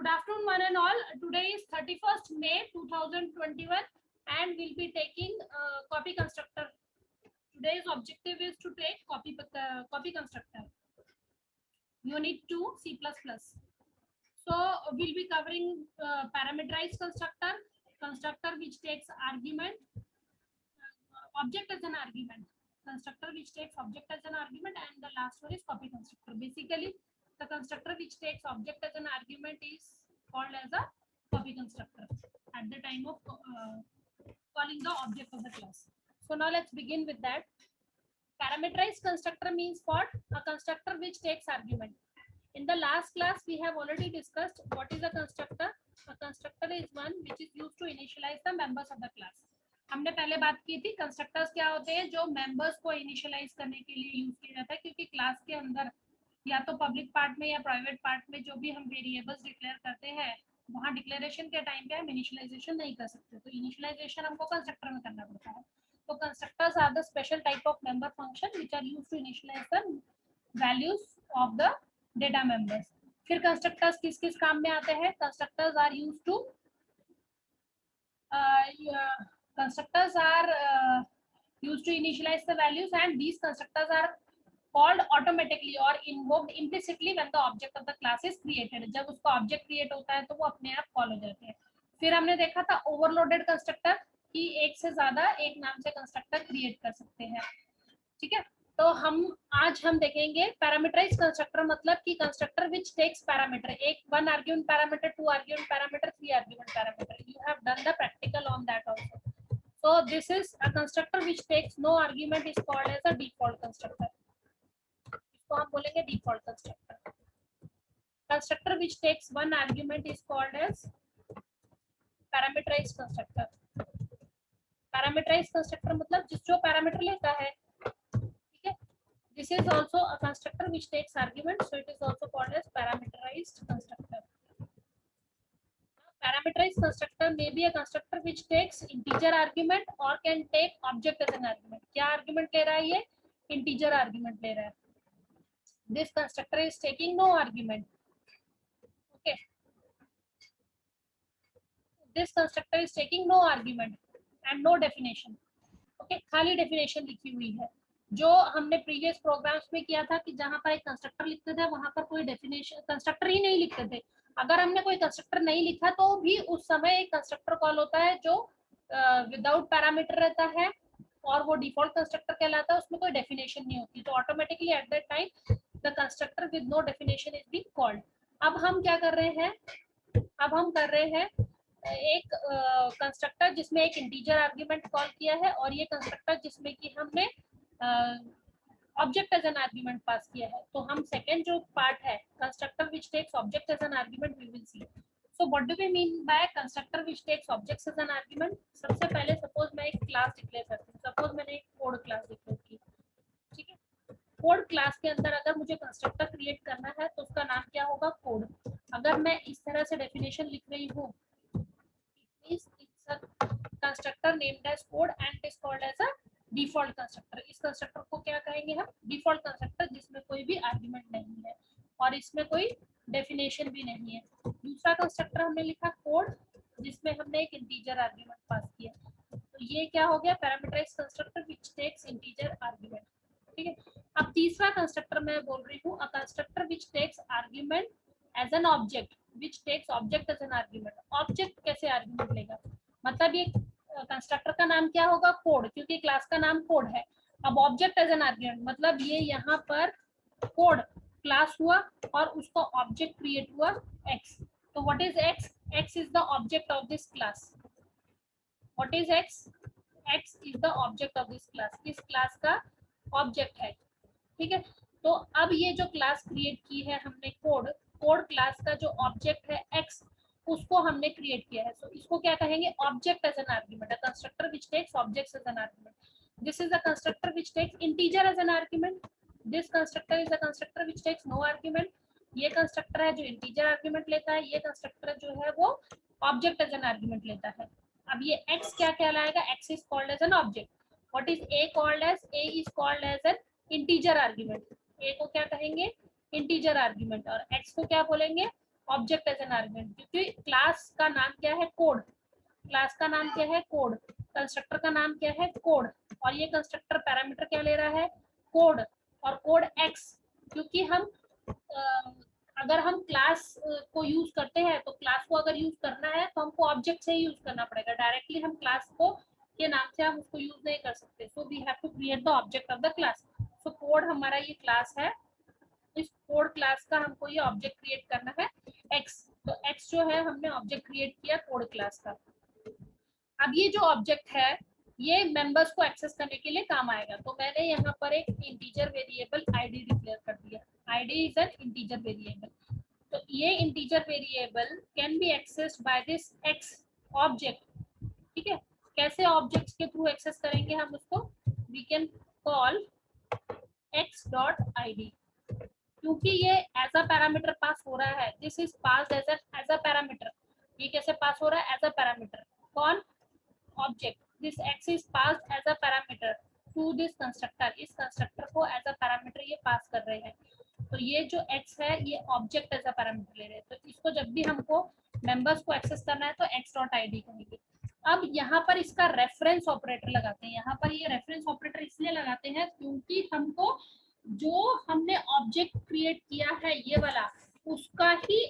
Good afternoon, one and all. Today is 31st May 2021 and we'll be taking copy constructor. Today's objective is to take copy constructor. Unit 2 C++. So we'll be covering parameterized constructor which takes argument, object as an argument, constructor which takes object as an argument, and the last one is copy constructor. Basically, the constructor which takes object as an argument is called as a copy constructor at the time of calling the object of the class. So now let's begin with that. Parameterized constructor means what? A constructor which takes argument. In the last class, we have already discussed what is a constructor. A constructor is one which is used to initialize the members of the class. हमने पहले बात की थी constructors क्या होते हैं जो members को इनिशियलाइज करने के लिए यूज किया जाता है, क्योंकि क्लास के अंदर या तो पब्लिक पार्ट में या प्राइवेट पार्ट में जो भी हम वेरिएबल्स डिक्लेयर करते हैं वहाँ डिक्लेरेशन के टाइम पे हम इनिशियलाइजेशन नहीं कर सकते, तो इनिशियलाइजेशन हमको कंस्ट्रक्टर में करना पड़ता है. तो constructors are the special type of member function which are used to initialize the values of the data members. फिर कंस्ट्रक्टर्स किस किस काम में आते हैं? Constructors are used to constructors are used to initialize the values, and these constructors are called automatically or invoked implicitly when the object of the class is created. जब उसका object create होता है तो वो अपने आप कॉल हो जाते हैं. फिर हमने देखा था overloaded constructor कि एक से ज्यादा एक नाम से constructor create कर सकते हैं. ठीक है, तो आज हम देखेंगे पैरामीटराइज्ड कंस्ट्रक्टर, मतलब कि कंस्ट्रक्टर व्हिच टेक्स पैरामीटर, एक 1 argument parameter, 2 argument parameter, 3 argument parameter. You have done the practical on that also. So this is a constructor which takes no argument is called as a default constructor. इसको हम बोलेंगे default constructor. Constructor which takes one argument is called as parameterized constructor. Parameterized constructor मतलब जो parameter लेता है, ठीक है. This is also a constructor which takes argument, so it is also called as parameterized constructor. Parameterized constructor may be a constructor which takes integer argument or can take object as an argument. क्या argument ले रहा है ये? Integer argument ले रहा है. This constructor is taking no argument. Okay. This constructor is taking no argument and no definition. Okay, खाली definition लिखी हुई है. जो हमने previous programs में किया था कि जहाँ पर एक constructor लिखते थे वहाँ पर कोई definition constructor ही नहीं लिखते थे. अगर हमने कोई कंस्ट्रक्टर नहीं लिखा तो भी उस समय एक कंस्ट्रक्टर कॉल होता है जो विदाउट पैरामीटर रहता है और वो डिफॉल्ट कंस्ट्रक्टर कहलाता है, उसमें कोई डेफिनेशन नहीं होती, तो automatically at that time the constructor with no definition is being called. अब हम क्या कर रहे हैं? अब हम कर रहे हैं एक कंस्ट्रक्टर जिसमें एक इंटीजर आर्ग्यूमेंट कॉल किया है और ये कंस्ट्रक्टर जिसमें कि हमने object as an argument pass किया है. तो हम सेकंड जो पार्ट है constructor which takes object as an argument we will see. So what do we mean by constructor which takes objects as an argument? सबसे पहले सपोज मैं एक क्लास डिक्लेयर करती हूँ. सपोज मैंने एक कोड क्लास डिक्लेयर की, ठीक है. कोड क्लास के अंदर अगर मुझे कंस्ट्रक्टर क्रिएट करना है तो उसका नाम क्या होगा? कोड. अगर मैं इस तरह से डेफिनेशन लिख रही हूँ, it's a constructor named as code and it is called as a default constructor. इस कंस्ट्रक्टर को क्या कहेंगे हम? डिफॉल्ट कंस्ट्रक्टर, जिसमें कोई भी आर्गुमेंट नहीं है और इसमें कोई डेफिनेशन भी नहीं है. दूसरा कंस्ट्रक्टर हमने लिखा कोड, जिसमें हमने एक इंटीजर आर्गुमेंट पास किया, तो ये क्या हो गया? Parameterized constructor which takes integer argument. ठीक है. अब तीसरा कंस्ट्रक्टर मैं बोल रही हूँ a constructor which takes argument as an object which takes object as an argument. Object कैसे आर्गुमेंट लेगा? मतलब ये कंस्ट्रक्टर का नाम क्या होगा? कोड, क्योंकि क्लास का नाम कोड है. अब ऑब्जेक्ट एज एन आर्गुमेंट मतलब ये यहाँ पर कोड क्लास हुआ और उसको ऑब्जेक्ट क्रिएट हुआ x. तो what is x? x is the object of this class. What is x? x is the object of this class. इस क्लास का ऑब्जेक्ट है, ठीक है. तो अब ये जो क्लास क्रिएट की है हमने कोड क्लास का जो ऑब्जेक्ट है x, उसको हमने क्रिएट किया है. सो इसको क्या कहेंगे? Object as an argument. A constructor which takes objects as an argument. This is a constructor which takes integer as an argument. This constructor is a constructor which takes no argument. ये constructor है जो integer argument लेता है. ये constructor जो है वो object as an argument लेता है. अब ये x क्या कहलाएगा? x is called as an object. What is a called as? a is called as an integer argument. a को क्या कहेंगे? Integer argument. और x को क्या बोलेंगे? ऑब्जेक्ट एज एन आर्गुमेंट, क्योंकि क्लास का नाम क्या है, कोड। क्लास का नाम क्या है, कोड। कंस्ट्रक्टर का नाम क्या है, कोड। और ये कंस्ट्रक्टर पैरामीटर क्या ले रहा है, कोड। और कोड एक्स, क्योंकि हम अगर हम क्लास को यूज करते हैं तो क्लास को अगर यूज करना है तो हमको ऑब्जेक्ट से ही यूज करना पड़ेगा। डायरेक्टली हम क्लास को के नाम से हम उसको यूज नहीं कर सकते। So we have to create the object of the class. So code हमारा ये क्लास है, इस कोड क्लास का हमको ये ऑब्जेक्ट क्रिएट करना है एक्स। तो एक्स जो है हमने ऑब्जेक्ट क्रिएट किया कोड क्लास का। अब ये जो ऑब्जेक्ट है ये मेंबर्स को एक्सेस करने के लिए काम आएगा। तो मैंने यहाँ पर एक इंटीजर वेरिएबल आईडी डिक्लेयर कर दिया। ID is an integer variable. तो ये integer variable can be accessed by this X object. ठीक है, कैसे ऑब्जेक्ट्स के थ्रू एक्सेस करेंगे हम उसको, we can call X dot id। क्योंकि ये एज अ पैरामीटर पास हो रहा है, this is pass as a parameter. ये कैसे पास हो रहा है, एज अ पैरामीटर। कौन, object. This X is pass as a parameter to this constructor. इस कंस्ट्रक्टर को एज अ पैरामीटर ये पास कर रहे हैं। तो ये जो x है ये ऑब्जेक्ट एज अ पैरामीटर ले रहे हैं। तो इसको जब भी हमको मेंबर्स को एक्सेस करना है तो x डॉट id कहेंगे। अब यहाँ पर इसका रेफरेंस ऑपरेटर लगाते हैं। यहाँ पर ये रेफरेंस ऑपरेटर इसलिए लगाते हैं क्योंकि हमको जो हमने ऑब्जेक्ट क्रिएट किया है ये वाला, उसका ही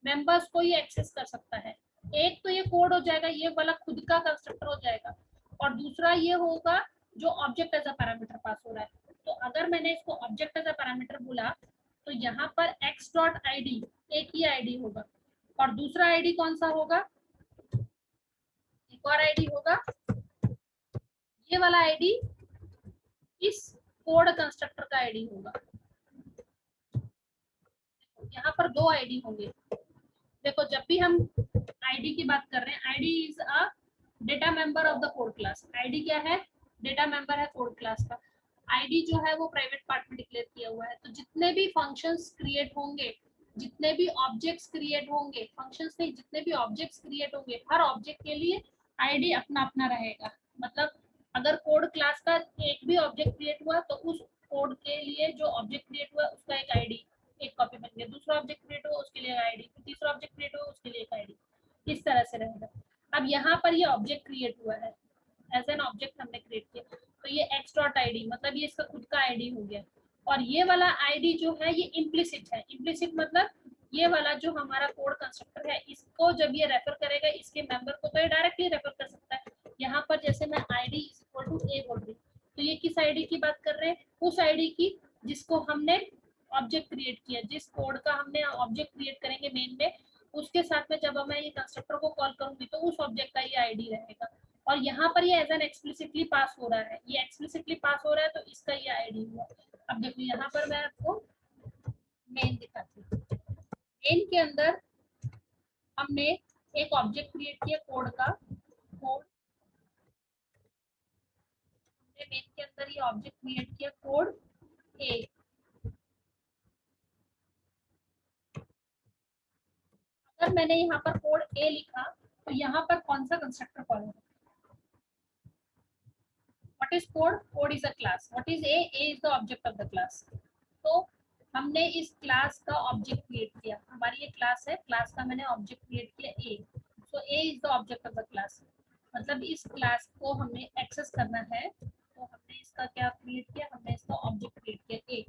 मेंबर्स को ये एक्सेस कर सकता है। एक तो ये कोड हो जाएगा, ये वाला खुद का कंस्ट्रक्टर हो जाएगा, और दूसरा ये होगा जो object as a parameter pass हो रहा है। तो अगर मैंने इसको ऑब्जेक्ट एज अ पैरामीटर बोला तो यहाँ पर x डॉट id एक ही आईडी होगा, और दूसरा आईडी कौन सा होगा, एक और आईडी होगा, ये वाला आईडी इस कोड कंस्ट्रक्टर का आईडी होगा। यहाँ पर दो आईडी होंगे। देखो जब भी हम आईडी की बात कर रहे हैं, ID is a data member of the code class. ID क्या है, डेटा मेंबर है कोड क्लास का। आईडी जो है वो प्राइवेट पार्ट में डिक्लेयर किया हुआ है। तो जितने भी फंक्शंस क्रिएट होंगे, जितने भी ऑब्जेक्ट्स क्रिएट होंगे, फंक्शंस नहीं, जितने भी ऑब्जेक्ट्स क्रिएट होंगे, हर ऑब्जेक्ट के लिए आईडी अपना अपना रहेगा। मतलब अगर कोड क्लास का एक भी ऑब्जेक्ट क्रिएट हुआ तो उस कोड के लिए जो ऑब्जेक्ट क्रिएट हुआ उसका एक आईडी, एक कॉपी बन गया। दूसरा ऑब्जेक्ट क्रिएट हुआ उसके लिए आईडी, तीसरा ऑब्जेक्ट क्रिएट हुआ उसके लिए एक आईडी, इस तरह से रहेगा। अब यहाँ पर ये ऑब्जेक्ट क्रिएट हुआ है, एज एन ऑब्जेक्ट हमने क्रिएट किया, तो ये x डॉट id मतलब ये इसका खुद का आईडी हो गया। और ये वाला आईडी जो है ये इम्प्लिसिट है। इम्प्लिसिट मतलब ये वाला जो हमारा कोड कंस्ट्रक्टर है, इसको जब ये रेफर करेगा इसके मेंबर को, तो ये डायरेक्टली रेफर कर सकता है। यहाँ पर जैसे मैं id is equal to a बोल रही, तो ये किस आईडी की बात कर रहे हैं, उस आईडी की जिसको हमने ऑब्जेक्ट क्रिएट किया, जिस कोड का हमने ऑब्जेक्ट क्रिएट करेंगे मेन में, उसके साथ में जब मैं ये कंस्ट्रक्टर को कॉल करूंगी तो उस ऑब्जेक्ट का ये आईडी रहेगा। और यहाँ पर ये एज एन एक्सप्लिसिटली पास हो रहा है, ये एक्सप्लिसिटली पास हो रहा है तो इसका ये आईडी हुआ। अब देखो यहाँ पर मैं आपको मेन दिखाती हूँ। मेन के अंदर हमने एक ऑब्जेक्ट क्रिएट किया कोड का, कोड हमने मेन के अंदर ये ऑब्जेक्ट क्रिएट किया कोड ए। अगर मैंने यहाँ पर कोड ए लिखा तो यहाँ पर कौन सा कंस्ट्रक्टर कॉल होगा, what is code, code is a class, what is a is the object of the class। तो हमने इस क्लास का ऑब्जेक्ट क्रिएट किया, हमारी ये क्लास है, क्लास का मैंने ऑब्जेक्ट क्रिएट किया a. So a is the object of the class. मतलब इस क्लास को हमें एक्सेस करना है तो हमने इसका क्या क्रिएट किया, हमने इसका ऑब्जेक्ट क्रिएट किया ए।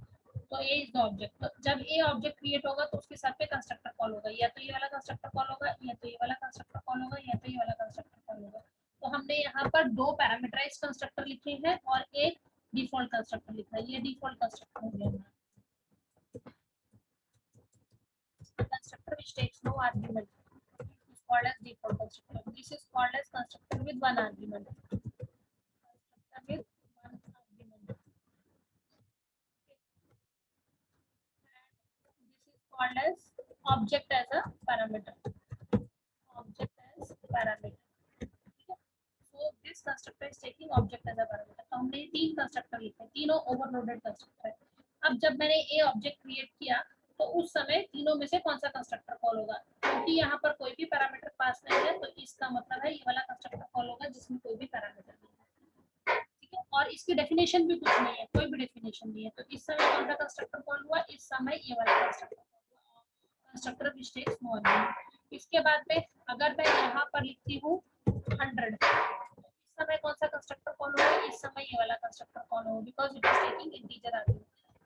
तो ए इज द ऑब्जेक्ट। तो जब ए ऑब्जेक्ट क्रिएट होगा तो उसके साथ में कंस्ट्रक्टर कॉल होगा, या तो ये वाला कंस्ट्रक्टर कॉल होगा, या तो ये वाला कंस्ट्रक्टर कॉल होगा, या तो ये वाला कंस्ट्रक्टर कॉल होगा। तो हमने यहाँ पर दो पैरामीटराइज कंस्ट्रक्टर लिखे हैं और एक डिफॉल्ट कंस्ट्रक्टर लिखा है। ये डिफॉल्ट कंस्ट्रक्टर हो गया constructor which takes no argument is called as default constructor. This is called as constructor with one argument. Constructor with one argument. This is called as object as a parameter. Object as parameter. So this constructor is taking object as a parameter. तो हमने तीन constructor लिखे, तीनों overloaded constructor है। अब जब मैंने ए object create किया तो उस समय तीनों में से कौन सा कंस्ट्रक्टर कॉल होगा, क्योंकि यहाँ पर कोई भी पैरामीटर पास नहीं है तो इसका मतलब है ये वाला कंस्ट्रक्टर कॉल होगा जिसमें कोई भी पैरामीटर नहीं है। ठीक है, और इसकी डेफिनेशन भी कुछ नहीं है, कोई भी डेफिनेशन नहीं है। तो इस समय कौन सा कंस्ट्रक्टर कॉल हुआ, इस समय ये वाला कंस्ट्रक्टर कॉल हुआ। Constructor which takes no argument. इसके बाद में अगर मैं यहाँ पर लिखती हूँ 100, इस समय कौन सा कंस्ट्रक्टर कॉल होगा, इस समय ये वाला कंस्ट्रक्टर कॉल होगा because it is taking integer argument.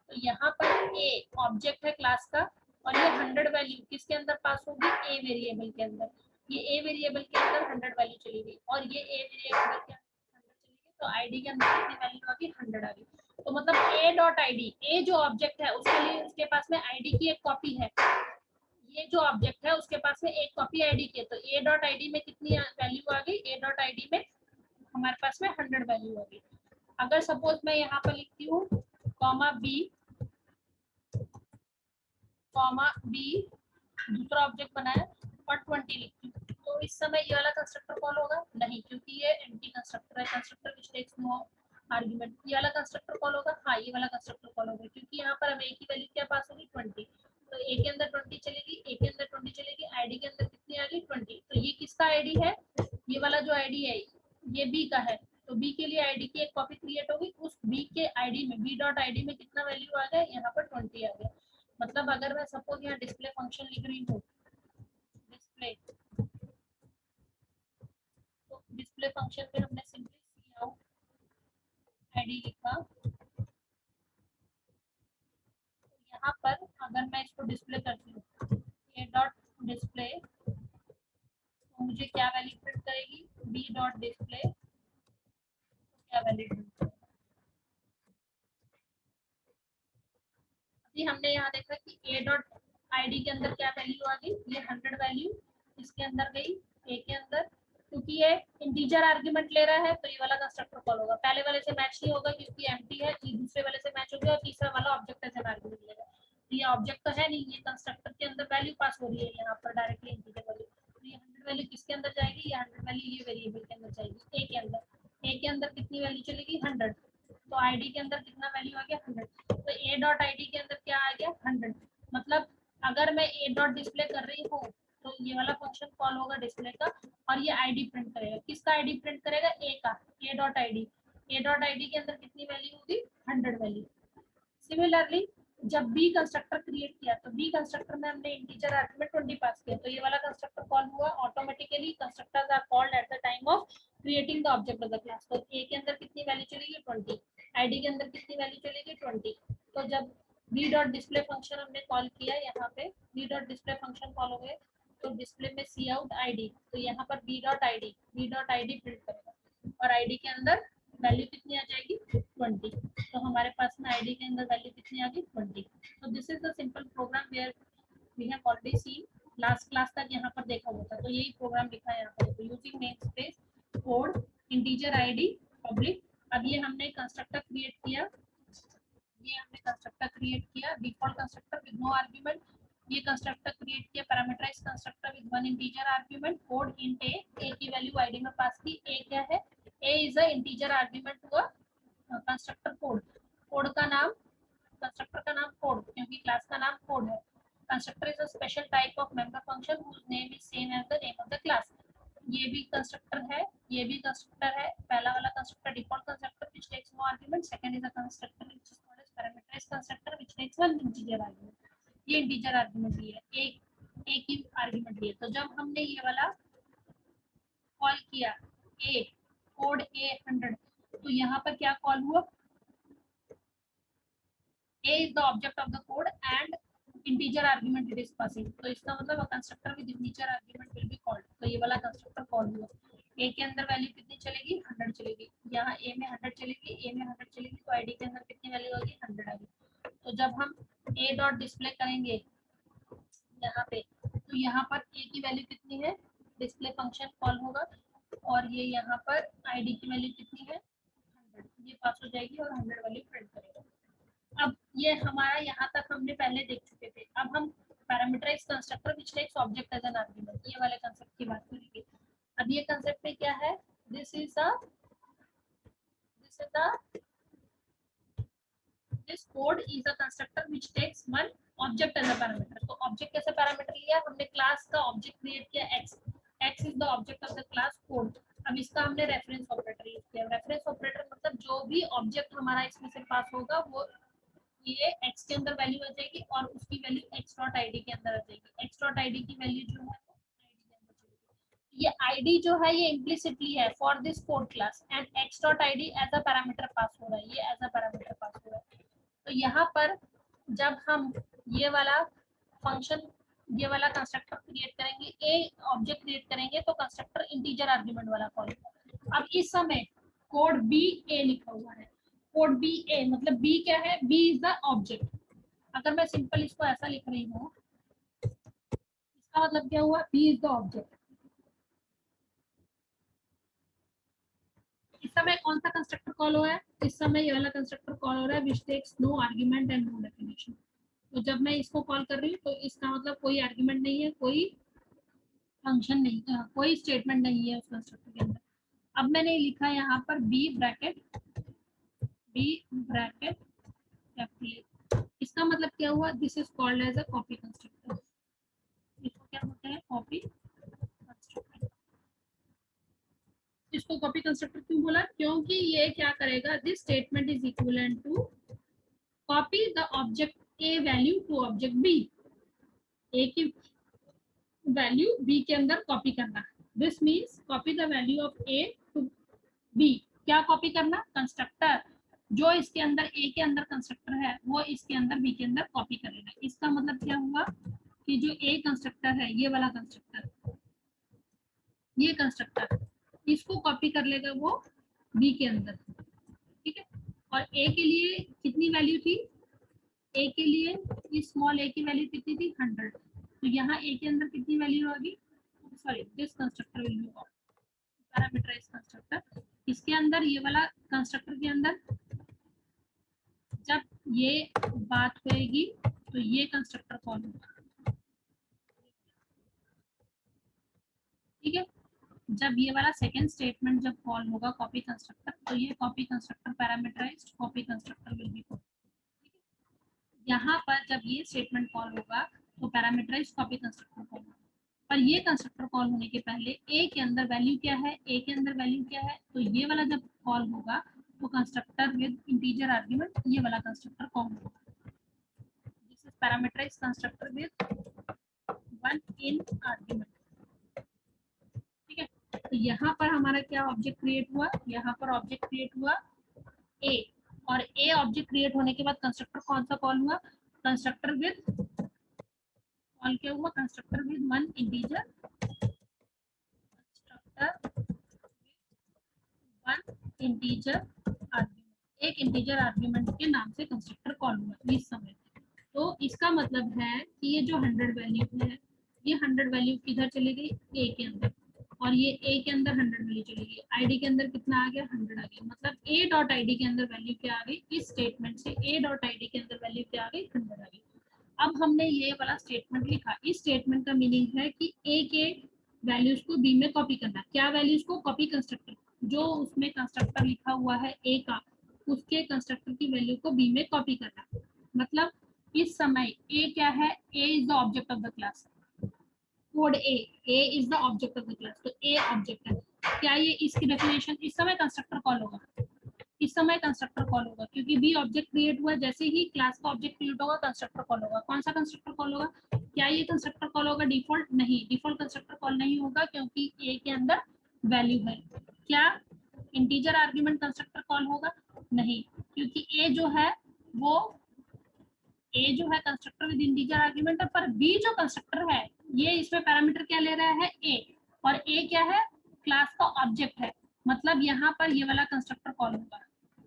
तो यहाँ पर ए ऑब्जेक्ट है क्लास का और ये 100 वैल्यू किसके अंदर पास होगी, ए वेरिएबल के अंदर। ये ए वेरिएबल के अंदर 100 वैल्यू चली गई और ये ए वेरिएबल के अंदर 100 चली गई, तो आईडी के अंदर कितनी वैल्यू आ गई, 100 आ गई। तो मतलब ए डॉट आईडी, ए जो ऑब्जेक्ट है उसके लिए उसके पास में आईडी की एक कॉपी है, ये जो ऑब्जेक्ट है उसके पास में एक कॉपी आईडी की है। तो ए डॉट आईडी में कितनी वैल्यू आ गई, ए डॉट आईडी में हमारे पास में 100 वैल्यू आ गई। अगर सपोज मैं यहाँ पर लिखती हूँ कॉमा बी, कॉमा बी दूसरा ऑब्जेक्ट बनाया और 20 लिखती हूँ, तो इस समय ये वाला कंस्ट्रक्टर कॉल होगा नहीं, क्योंकि ये एम्प्टी कंस्ट्रक्टर है, constructor which takes no argument. ये वाला कंस्ट्रक्टर कॉल होगा, हाँ ये वाला कंस्ट्रक्टर कॉल होगा, क्योंकि यहाँ पर अब ए की वैल्यू क्या पास होगी 20, तो ए के अंदर 20 चलेगी, ए के अंदर 20 चलेगी, आईडी के अंदर कितनी आ गई 20। तो ये किसका आईडी है, ये वाला जो आईडी है ये बी का है, तो बी के लिए आईडी की एक कॉपी क्रिएट होगी, उस बी के आईडी में बी डॉट आईडी में कितना वैल्यू आ गया, यहाँ पर 20 आ गया। मतलब अगर मैं सपोज यहाँ डिस्प्ले फंक्शन लिख रही हूँ, डिस्प्ले, तो डिस्प्ले फंक्शन में हमने सिंपली सी आउट आईडी लिखा, तो यहाँ पर अगर मैं इसको डिस्प्ले करती हूँ ए डॉट डिस्प्ले, तो मुझे क्या वैल्यू प्रिंट करेगी, बी डॉट डिस्प्ले, तो क्या वैल्यू प्रिंट करेगी। अभी हमने यहाँ देखा कि ए डॉट आईडी के अंदर क्या वैल्यू आ गई, ये 100 वैल्यू इसके अंदर गई, ए के अंदर, क्योंकि ये इंटीजर आर्गुमेंट ले रहा है तो ये वाला कंस्ट्रक्टर कॉल होगा। पहले वाले से मैच नहीं होगा क्योंकि एम्प्टी है, दूसरे वाले से मैच होगा और तीसरा वाला ऑब्जेक्ट एज एन आर्गुमेंट लेगा। तो ये ऑब्जेक्ट तो है नहीं, ये कंस्ट्रक्टर के अंदर वैल्यू पास हो रही है यहाँ पर डायरेक्टली इंटीजर वैल्यू। तो ये 100 वैल्यू किसके अंदर जाएगी, ये 100 वैल्यू ये वेरिएबल के अंदर जाएगी, ए के अंदर। ए के अंदर कितनी वैल्यू चलेगी 100, तो आईडी के अंदर कितना वैल्यू आ गया 100, तो ए डॉट आईडी के अंदर क्या आ गया 100। मतलब अगर मैं ए डॉट डिस्प्ले कर रही हूँ तो ये वाला फंक्शन कॉल होगा डिस्प्ले का और ये आईडी प्रिंट करेगा, किसका आईडी प्रिंट करेगा, ए का, ए डॉट आईडी। ए डॉट आईडी के अंदर कितनी वैल्यू होगी 100 वैल्यू। सिमिलरली जब बी कंस्ट्रक्टर क्रिएट किया तो बी कंस्ट्रक्टर में हमने इंटीजर आर्गुमेंट 20 पास किया, तो ये वाला कंस्ट्रक्टर कॉल हुआ automatically. Constructors are called at the time of creating the object of the class. तो ए के अंदर कितनी वैल्यू चलेगी 20, आईडी के अंदर कितनी वैल्यू चलेगी 20। तो जब बी डॉट डिस्प्ले फंक्शन हमने कॉल किया, यहाँ पे B dot display function call हो गए, तो डिस्प्ले में सी आउट आईडी, तो यहाँ पर बी डॉट आईडी प्रिंट करेगा और आईडी के अंदर वैल्यू कितनी आ जाएगी 20। तो हमारे पास में आईडी के अंदर वैल्यू कितनी आ गई 20। तो this is the simple program where we have already seen, last class तक यहाँ पर देखा हुआ था। तो यही प्रोग्राम लिखा है यहाँ पर, तो using namespace code integer ID public. अब ये हमने कंस्ट्रक्टर क्रिएट किया, ये हमने कंस्ट्रक्टर क्रिएट किया default constructor with no argument. ये कंस्ट्रक्टर क्रिएट किया parameterized constructor with one integer argument, code int a, a की वैल्यू आईडी में पास की। ए क्या है, a is a integer argument to a constructor code. Code का नाम, constructor का नाम कोड, क्योंकि क्लास का नाम कोड है। Constructor is a special type of member function whose name is same as the name of the class. ये भी कंस्ट्रक्टर है, ये भी कंस्ट्रक्टर है। पहला वाला constructor default constructor which takes no argument, second is a constructor which is called as parameterized constructor which takes one integer argument. ये integer argument लिए, एक ही आर्गुमेंट लिए। तो जब हमने ये वाला कॉल किया ए, कोड ए 100, तो यहाँ पर क्या कॉल हुआ, A is the object of the code and integer argument it is passing। तो इसका मतलब a constructor with integer argument will be called। तो ये वाला constructor कॉल हुआ। A के अंदर वैल्यू कितनी चलेगी 100 चलेगी, यहाँ A में 100 चलेगी, A में 100 चलेगी, तो ID के अंदर कितनी वैल्यू होगी 100 आएगी। तो जब हम A डॉट डिस्प्ले करेंगे यहाँ पे, तो यहाँ पर A की वैल्यू कितनी है, डिस्प्ले फंक्शन कॉल होगा और ये यहाँ पर ID की वैल्यू कितनी है 100, ये पास हो जाएगी और 100 वैल्यू प्रिंट करेगा। अब ये हमारा यहाँ तक हमने पहले देख चुके थे। अब हम parameterized constructor which takes object as an argument, ये वाले कांसेप्ट की बात करेंगे। अब ये कांसेप्ट में क्या है, this is a this code is a constructor which takes one object as a parameter. तो ऑब्जेक्ट कैसे पैरामीटर लिया, हमने क्लास का ऑब्जेक्ट क्रिएट किया x, x is the object of the class code. अब इसका हमने रेफरेंस ऑपरेटर यूज किया। रेफरेंस ऑपरेटर मतलब जो भी ऑब्जेक्ट हमारा इसमें से पास होगा वो ये x के अंदर वैल्यू आ जाएगी और उसकी वैल्यू x डॉट id के अंदर आ जाएगी। x डॉट id की वैल्यू जो है वो id के अंदर चलेगी। ये id जो है ये इम्प्लिसिटली है for this code class and x dot id as a parameter pass हो रहा है, ये एज अ पैरामीटर पास हो रहा है। तो यहाँ पर जब हम ये वाला फंक्शन, ये वाला कंस्ट्रक्टर क्रिएट करेंगे, ए ऑब्जेक्ट क्रिएट करेंगे तो कंस्ट्रक्टर इंटीजर आर्गुमेंट वाला कॉल होगा। अब इस समय कोड बी ए लिखा हुआ है, कोड बी ए मतलब बी क्या है, बी इज द ऑब्जेक्ट। अगर मैं सिंपल इसको ऐसा लिख रही हूँ, इसका मतलब क्या हुआ, बी इज द ऑब्जेक्ट। इस समय कौन सा कंस्ट्रक्टर कॉल हो रहा है, इस समय ये वाला कंस्ट्रक्टर कॉल हो रहा है which takes no argument and no definition. तो जब मैं इसको कॉल कर रही हूँ तो इसका मतलब कोई आर्गुमेंट नहीं है, कोई फंक्शन नहीं, कोई स्टेटमेंट नहीं है उस कंस्ट्रक्टर के अंदर। अब मैंने लिखा है यहाँ पर बी ब्रैकेट कैपिटल। इसका मतलब क्या हुआ, this is called as a copy constructor. इसको क्या बोलते हैं, कॉपी कंस्ट्रक्टर। इसको कॉपी कंस्ट्रक्टर क्यों बोला, क्योंकि ये क्या करेगा, this statement is equivalent to copy the object a value to object b. A की वैल्यू बी के अंदर कॉपी करना। This means copy the value of a to b. क्या कॉपी करना, कंस्ट्रक्टर जो इसके अंदर ए के अंदर कंस्ट्रक्टर है वो इसके अंदर बी के अंदर कॉपी करेगा। इसका मतलब क्या हुआ कि जो ए कंस्ट्रक्टर है, ये वाला कंस्ट्रक्टर, ये कंस्ट्रक्टर इसको कॉपी कर लेगा वो बी के अंदर, ठीक है। और ए के लिए कितनी वैल्यू थी, ए के लिए इस स्मॉल ए की वैल्यू कितनी थी, 100। तो यहाँ ए के अंदर कितनी वैल्यू होगी, sorry this constructor will be parameterized constructor. इसके अंदर ये वाला कंस्ट्रक्टर के अंदर जब ये बात होएगी तो ये कंस्ट्रक्टर कॉल होगा, ठीक है। जब ये वाला सेकंड स्टेटमेंट जब कॉल होगा कॉपी कंस्ट्रक्टर, तो ये copy constructor parameterized copy constructor will be called. यहाँ पर जब ये स्टेटमेंट कॉल होगा तो पैरामीटराइज्ड कॉपी कंस्ट्रक्टर कॉल होगा। पर ये कंस्ट्रक्टर कॉल होने के पहले ए के अंदर वैल्यू क्या है, ए के अंदर वैल्यू क्या है, तो ये वाला जब कॉल होगा तो कंस्ट्रक्टर विद इंटीजर आर्गुमेंट, ये वाला कंस्ट्रक्टर कॉल होगा। This is parameterized constructor with one in argument, ठीक है। तो यहाँ पर हमारा क्या ऑब्जेक्ट क्रिएट हुआ, यहाँ पर ऑब्जेक्ट क्रिएट हुआ ए, और ए ऑब्जेक्ट क्रिएट होने के बाद कंस्ट्रक्टर कौन सा कॉल हुआ, कंस्ट्रक्टर विद कॉल क्या हुआ, constructor with one integer, constructor one integer argument, एक इंटीजर आर्गुमेंट के नाम से कंस्ट्रक्टर कॉल हुआ इस समय। तो इसका मतलब है कि ये जो 100 वैल्यू है, ये 100 वैल्यू किधर चली गई, ए के अंदर, और ये ए के अंदर 100 वैल्यू चली गई, आईडी के अंदर कितना आ गया, 100 आ गया। मतलब ए डॉट आईडी के अंदर वैल्यू क्या आ गई, इस स्टेटमेंट से ए डॉट आईडी के अंदर वैल्यू क्या आ गई, 100 आ गई। अब हमने ये वाला स्टेटमेंट लिखा, इस स्टेटमेंट का मीनिंग है कि ए के वैल्यूज को बी में कॉपी करना। क्या वैल्यूज को, कॉपी कंस्ट्रक्टर, जो उसमें कंस्ट्रक्टर लिखा हुआ है ए का, उसके कंस्ट्रक्टर की वैल्यू को बी में कॉपी करना। मतलब इस समय ए क्या है, a is the object of the class, code a is the object of the class, तो ए ऑब्जेक्ट है। क्या ये इसकी डेफिनेशन, इस समय कंस्ट्रक्टर कॉल होगा, इस समय कंस्ट्रक्टर कॉल होगा क्योंकि बी ऑब्जेक्ट क्रिएट हुआ, जैसे ही क्लास का ऑब्जेक्ट क्रिएट होगा कंस्ट्रक्टर कॉल होगा। कौन सा कंस्ट्रक्टर कॉल होगा, क्या ये कंस्ट्रक्टर कॉल होगा डिफॉल्ट, नहीं, डिफॉल्ट कंस्ट्रक्टर कॉल नहीं होगा क्योंकि ए के अंदर वैल्यू है। क्या इंटीजर आर्गुमेंट कंस्ट्रक्टर कॉल होगा, नहीं, क्योंकि ए जो है वो, ए जो है कंस्ट्रक्टर विद इंटीजर आर्गुमेंट है, पर बी जो कंस्ट्रक्टर है ये इसमें पैरामीटर क्या ले रहा है, ए, और ए क्या है, क्लास का ऑब्जेक्ट है। मतलब यहाँ पर ये वाला कंस्ट्रक्टर कॉल होगा,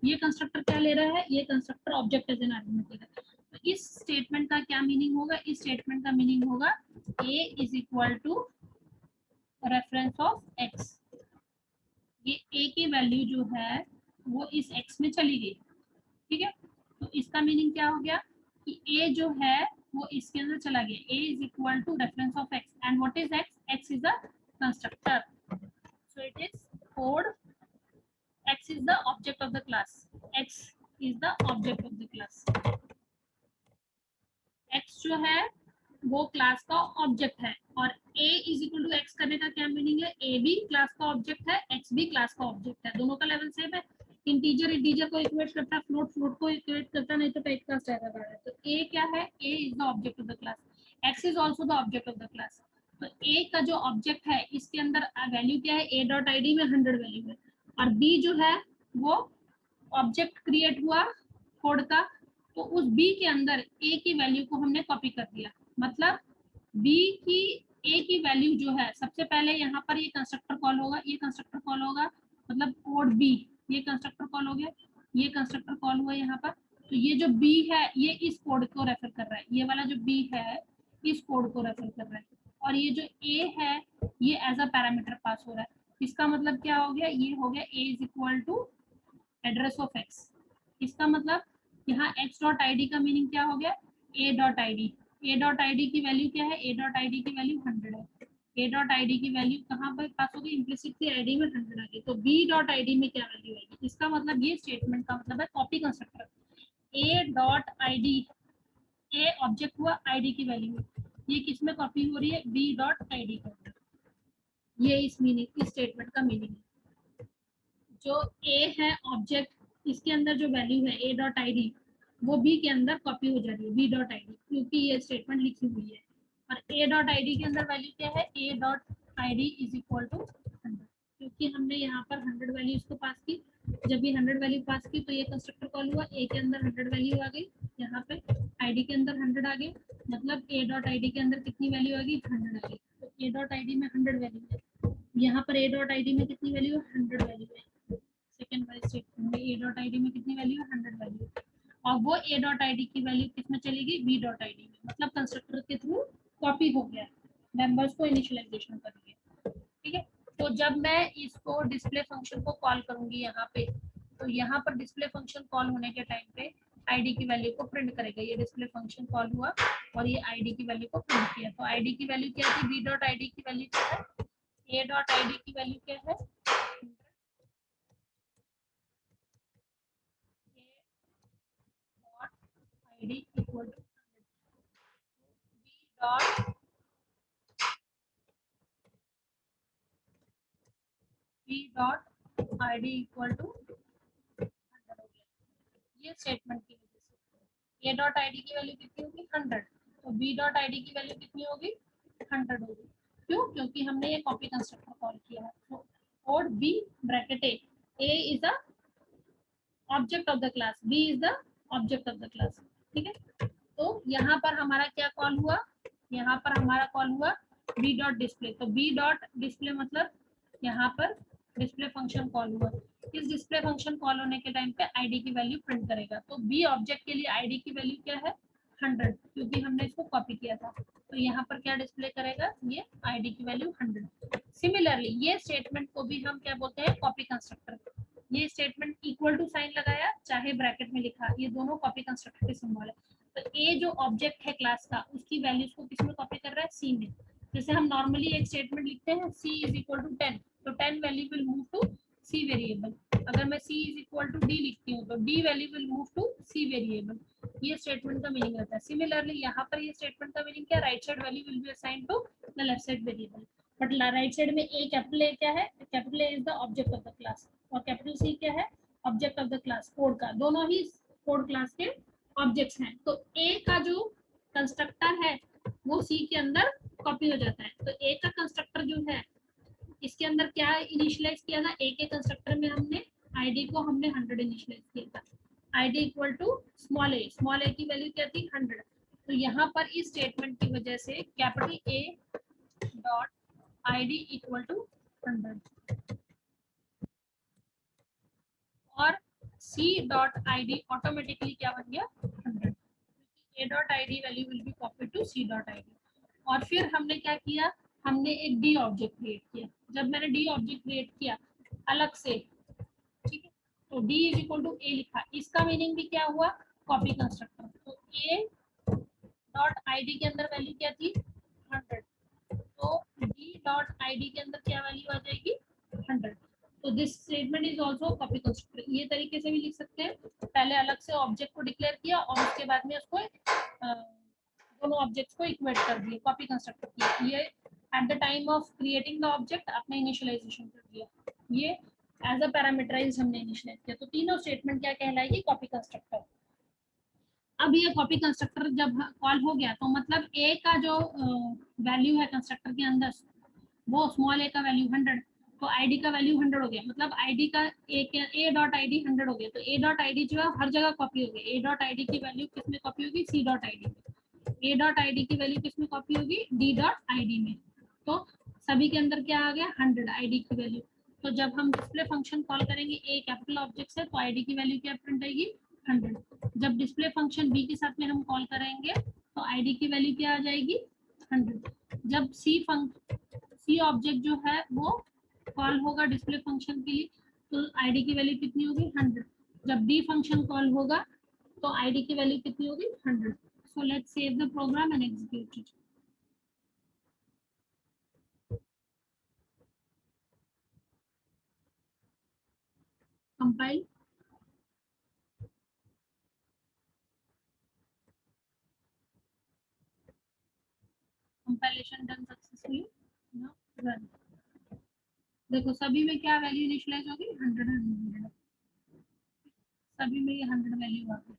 ये कंस्ट्रक्टर क्या ले रहा है, ये constructor object as an argument ले रहा है। तो इस स्टेटमेंट का क्या मीनिंग होगा, इस स्टेटमेंट का मीनिंग होगा a is equal to reference of x. ये ए की वैल्यू जो है वो इस एक्स में चली गई, ठीक है। तो इसका मीनिंग क्या हो गया कि ए जो है वो इसके अंदर चला गया, a is equal to reference of x, and what is x, x is the constructor, so it is code x is the object of the class, x is the object of the class, x जो है वो class का object है, और a is equal to X करने का क्या meaning है, a भी क्लास का ऑब्जेक्ट है, x भी क्लास का ऑब्जेक्ट है, दोनों का लेवल सेम है। इंटीजर इंटीजर को इक्वेट करता है, फ्लोट फ्लोट को इक्वेट करता है, नहीं तो टाइप कास्ट रहता है। तो ए क्या है, a is the object of the class, x is also the object of the class. तो ए का जो ऑब्जेक्ट है इसके अंदर वैल्यू क्या है, ए डॉट आई डी में 100 वैल्यू है, और बी जो है वो ऑब्जेक्ट क्रिएट हुआ कोड का, तो उस बी के अंदर ए की वैल्यू को हमने कॉपी कर दिया। मतलब बी की ए की वैल्यू जो है, सबसे पहले यहाँ पर ये कंस्ट्रक्टर कॉल होगा, ये कंस्ट्रक्टर कॉल होगा, मतलब कोड बी, ये कंस्ट्रक्टर कॉल हो गया, ये कंस्ट्रक्टर कॉल हुआ यहाँ पर। तो ये जो बी है ये इस कोड को रेफर कर रहा है, ये वाला जो बी है इस कोड को रेफर कर रहा है, और ये जो ए है ये एज अ पैरामीटर पास हो रहा है। इसका मतलब क्या हो गया, ये हो गया a is equal to address of x. इसका मतलब यहाँ एक्स डॉट आई डी का मीनिंग क्या हो गया, a dot I D. A dot I D की वैल्यू क्या है, ए डॉट आई डी की वैल्यू 100 है। ए डॉट आई डी की वैल्यू कहाँ पर पास होगी, इम्प्लिसिटली आई डी में 100 आ गई, तो बी डॉट आई डी में क्या वैल्यू आएगी। इसका मतलब ये स्टेटमेंट का मतलब है copy constructor, A dot I D, A object हुआ, आई डी की वैल्यू है, ये किस में कॉपी हो रही है, बी डॉट आई डी का। ये इस मीनिंग, इस स्टेटमेंट का मीनिंग है। जो ए है ऑब्जेक्ट, इसके अंदर जो वैल्यू है ए डॉट आई डी, वो बी के अंदर कॉपी हो जा रही है, बी डॉट आई डी, क्योंकि ये स्टेटमेंट लिखी हुई है। और ए डॉट आई डी के अंदर वैल्यू क्या है, ए dot I D is equal to 100, क्योंकि हमने यहाँ पर 100 वैल्यू इसको पास की। जब ये 100 वैल्यू पास की तो ये कंस्ट्रक्टर कॉल हुआ, ए के अंदर 100 वैल्यू आ गई, यहाँ पे आई डी के अंदर 100 आ गई, मतलब ए डॉट आई डी के अंदर कितनी वैल्यू आ गई, 100 आ गई। तो ए डॉट आई डी में 100 वैल्यू है, यहाँ पर ए डॉट आई डी में कितनी वैल्यू है, 100 वैल्यू है। सेकंड वाले स्टेटमेंट में ए डॉट आई डी में कितनी वैल्यू है, 100 वैल्यू, और वो ए डॉट आई डी की वैल्यू किस में चलेगी, बी डॉट आई डी में, मतलब कंस्ट्रक्टर के थ्रू कॉपी हो गया, मेंबर्स को इनिशियलाइजेशन करेंगे। ठीक है, तो जब मैं इसको डिस्प्ले फंक्शन को कॉल करूंगी यहाँ पे, तो यहाँ पर डिस्प्ले फंक्शन कॉल होने के टाइम पे आईडी की वैल्यू को प्रिंट करेगा। ये डिस्प्ले फंक्शन कॉल हुआ और ये आईडी की वैल्यू को प्रिंट किया, तो आईडी की वैल्यू क्या थी, बी डॉट आईडी की वैल्यू क्या है, ए डॉट आईडी की वैल्यू क्या है, id equal to b dot id equal to 100 हो गया। ये स्टेटमेंट की वजह से a डॉट आई डी की वैल्यू कितनी होगी, 100, तो b डॉट आई डी की वैल्यू कितनी होगी, 100 होगी। क्यों, क्योंकि हमने ये कॉपी कंस्ट्रक्टर कॉल किया है। तो code b bracket a is the object of the class, b is the object of the class. ठीक है, तो यहाँ पर हमारा क्या कॉल हुआ, यहाँ पर हमारा कॉल हुआ बी डॉट डिस्प्ले। तो बी डॉट डिस्प्ले मतलब यहाँ पर डिस्प्ले फंक्शन कॉल हुआ। इस डिस्प्ले फंक्शन कॉल होने के टाइम पे आईडी की वैल्यू प्रिंट करेगा। तो बी ऑब्जेक्ट के लिए आईडी की वैल्यू क्या है, 100, क्योंकि हमने इसको कॉपी किया था। तो यहाँ पर क्या डिस्प्ले करेगा, ये आईडी की वैल्यू 100। सिमिलरली ये स्टेटमेंट को भी हम क्या बोलते हैं, कॉपी कंस्ट्रक्टर। ये स्टेटमेंट इक्वल टू साइन लगाया चाहे ब्रैकेट में लिखा, ये दोनों कॉपी कंस्ट्रक्टर के सिंबल है। तो ए जो ऑब्जेक्ट है क्लास का, उसकी वैल्यूज को किस में कॉपी कर रहा है, सी में। जैसे हम नॉर्मली एक स्टेटमेंट लिखते हैं सी इज इक्वल टू 10, तो 10 value will move to C variable. अगर मैं C is equal to D लिखती हूँ तो D value will move to C variable. ये स्टेटमेंट का मीनिंग रहता है। सिमिलरली यहाँ पर ये स्टेटमेंट का मीनिंग क्या, right side value will be assigned to the left side variable. But right side में ए कैपिटल ए क्या है, capital A is the object of the class, और कैपिटल सी क्या है, object of the class, code का। दोनों ही code class के ऑब्जेक्ट्स हैं। तो ए का जो कंस्ट्रक्टर है वो सी के अंदर कॉपी हो जाता है। तो ए का कंस्ट्रक्टर जो है इसके अंदर क्या इनिशियलाइज किया था, ए के कंस्ट्रक्टर में हमने आईडी को हमने 100 इनिशियलाइज किया था। आईडी इक्वल टू स्मॉल ए की वैल्यू क्या थी, 100। तो यहाँ पर इस स्टेटमेंट की वजह से capital A dot ID equal to 100 और C डॉट ID ऑटोमेटिकली क्या बन गया, 100, क्योंकि A dot ID value will be copied to C dot ID। और फिर हमने क्या किया, हमने एक D ऑब्जेक्ट क्रिएट किया। जब मैंने D ऑब्जेक्ट क्रिएट किया अलग से, ठीक है, तो D is equal to A लिखा। इसका मीनिंग भी क्या हुआ, कॉपी कंस्ट्रक्टर। तो A डॉट ID के अंदर वैल्यू क्या थी, 100, तो D डॉट ID के अंदर क्या वैल्यू आ जाएगी, 100। तो this statement is also copy constructor. ये तरीके से भी लिख सकते हैं, पहले अलग से ऑब्जेक्ट को डिक्लेयर किया और उसके बाद में उसको दोनों ऑब्जेक्ट्स को इक्वेट कर दिए, कॉपी कंस्ट्रक्टर किया। ये eight the time of creating the object आपने इनिशियलाइजेशन कर दिया। ये एज अ पैरामीटराइज हमने इनिशियलाइज किया, तो तीनों स्टेटमेंट क्या कहलाएगी, कॉपी कंस्ट्रक्टर। अब ये कॉपी कंस्ट्रक्टर जब कॉल हो गया तो मतलब ए का जो वैल्यू है कंस्ट्रक्टर के अंदर, वो स्मॉल ए का वैल्यू 100, तो आईडी का वैल्यू 100 हो गया, मतलब आईडी का ए डॉट आईडी 100 हो गया, तो ए डॉट आईडी जो है हर जगह कॉपी हो गई। ए डॉट आईडी की वैल्यू किस में कॉपी होगी, सी डॉट आईडी में। ए डॉट आईडी की वैल्यू किस में कॉपी होगी, डी डॉट आईडी में। तो सभी के अंदर क्या आ गया, 100 आईडी की वैल्यू। तो जब हम डिस्प्ले फंक्शन कॉल करेंगे, ए कैपिटल ऑब्जेक्ट है, तो आईडी की वैल्यू क्या प्रिंट आएगी, 100। जब डिस्प्ले फंक्शन बी के साथ में हम कॉल करेंगे तो आईडी की वैल्यू क्या आ जाएगी, 100। जब सी ऑब्जेक्ट जो है वो कॉल होगा डिस्प्ले फंक्शन के लिए, तो आईडी की वैल्यू कितनी होगी, 100। जब डी फंक्शन कॉल होगा तो आईडी की वैल्यू कितनी होगी, 100। So let's save the program and execute it. Compile, compilation done successfully, now run. देखो सभी में क्या वैल्यू इनिशियलाइज होगी, 100 100, सभी में ये 100 वैल्यू आ गई।